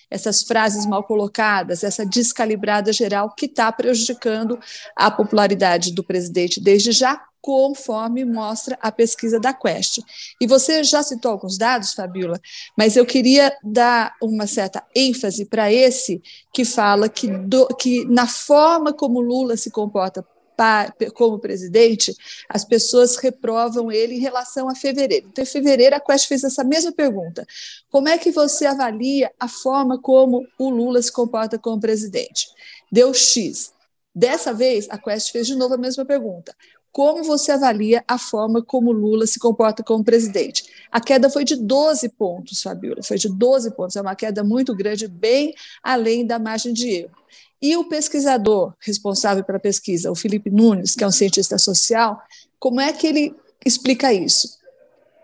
essas frases mal colocadas, essa descalibrada geral que está prejudicando a popularidade do presidente desde já, conforme mostra a pesquisa da Quest. E você já citou alguns dados, Fabíola, mas eu queria dar uma certa ênfase para esse que fala que na forma como Lula se comporta como presidente, as pessoas reprovam ele em relação a fevereiro. Então, em fevereiro, a Quest fez essa mesma pergunta. Como é que você avalia a forma como o Lula se comporta como presidente? Deu X. Dessa vez, a Quest fez de novo a mesma pergunta. Como você avalia a forma como Lula se comporta como presidente? A queda foi de 12 pontos, Fabíola, foi de 12 pontos, é uma queda muito grande, bem além da margem de erro. E o pesquisador responsável pela pesquisa, o Felipe Nunes, que é um cientista social, como é que ele explica isso?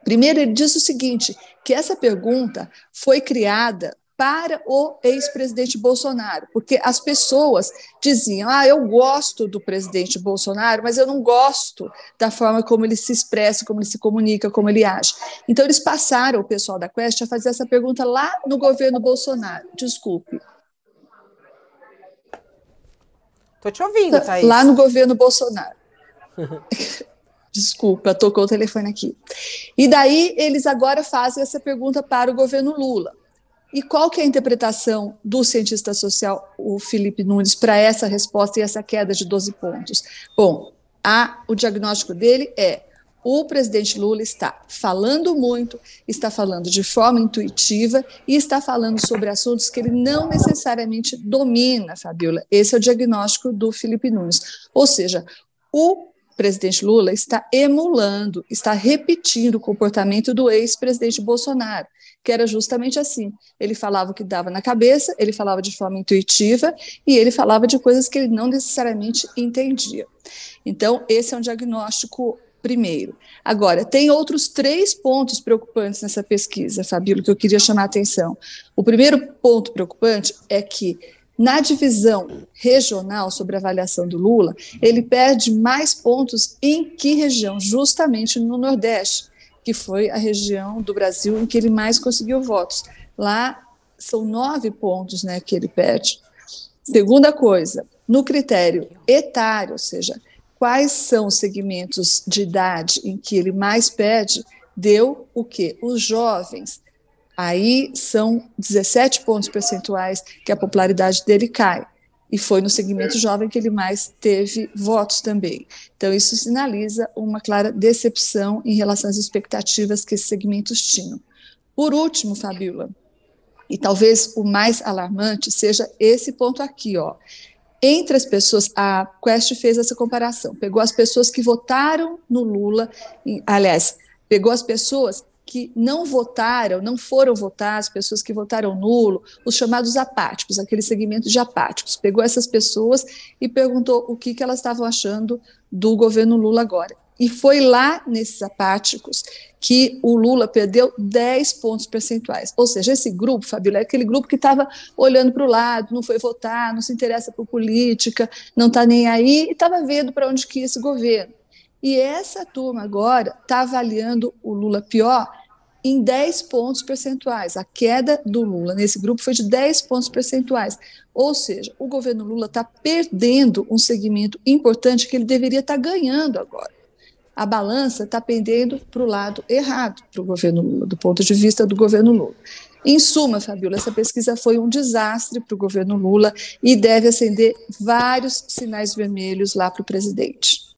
Primeiro, ele diz o seguinte, que essa pergunta foi criada para o ex-presidente Bolsonaro, porque as pessoas diziam, eu gosto do presidente Bolsonaro, mas eu não gosto da forma como ele se expressa, como ele se comunica, como ele age. Então, eles passaram, o pessoal da Quest, a fazer essa pergunta lá no governo Bolsonaro. Desculpe. Estou te ouvindo, Thaís. Lá no governo Bolsonaro. Desculpa, tocou o telefone aqui. E daí eles agora fazem essa pergunta para o governo Lula. E qual que é a interpretação do cientista social, o Felipe Nunes, para essa resposta e essa queda de 12 pontos? Bom, o diagnóstico dele é: o presidente Lula está falando muito, está falando de forma intuitiva e está falando sobre assuntos que ele não necessariamente domina, Fabíola. Esse é o diagnóstico do Felipe Nunes. Ou seja, o presidente Lula está emulando, está repetindo o comportamento do ex-presidente Bolsonaro, que era justamente assim. Ele falava o que dava na cabeça, ele falava de forma intuitiva e ele falava de coisas que ele não necessariamente entendia. Então, esse é um diagnóstico primeiro. Agora, tem outros 3 pontos preocupantes nessa pesquisa, Fabíola, que eu queria chamar a atenção. O primeiro ponto preocupante é que, na divisão regional sobre a avaliação do Lula, ele perde mais pontos em que região? Justamente no Nordeste, que foi a região do Brasil em que ele mais conseguiu votos. Lá são 9 pontos, né, que ele perde. Segunda coisa, no critério etário, ou seja, quais são os segmentos de idade em que ele mais perde, deu o quê? Os jovens. Aí são 17 pontos percentuais que a popularidade dele cai. E foi no segmento jovem que ele mais teve votos também. Então, isso sinaliza uma clara decepção em relação às expectativas que esses segmentos tinham. Por último, Fabíola, e talvez o mais alarmante seja esse ponto aqui, ó. Entre as pessoas, a Quest fez essa comparação, pegou as pessoas que votaram no Lula, aliás, pegou as pessoas que não votaram, não foram votar, as pessoas que votaram nulo, os chamados apáticos, aquele segmento de apáticos, pegou essas pessoas e perguntou o que elas estavam achando do governo Lula agora. E foi lá, nesses apáticos, que o Lula perdeu 10 pontos percentuais. Ou seja, esse grupo, Fabíola, é aquele grupo que estava olhando para o lado, não foi votar, não se interessa por política, não está nem aí, e estava vendo para onde que ia esse governo. E essa turma agora está avaliando o Lula pior em 10 pontos percentuais. A queda do Lula nesse grupo foi de 10 pontos percentuais. Ou seja, o governo Lula está perdendo um segmento importante que ele deveria estar ganhando agora. A balança está pendendo para o lado errado para o governo Lula, do ponto de vista do governo Lula. Em suma, Fabíola, essa pesquisa foi um desastre para o governo Lula e deve acender vários sinais vermelhos lá para o presidente.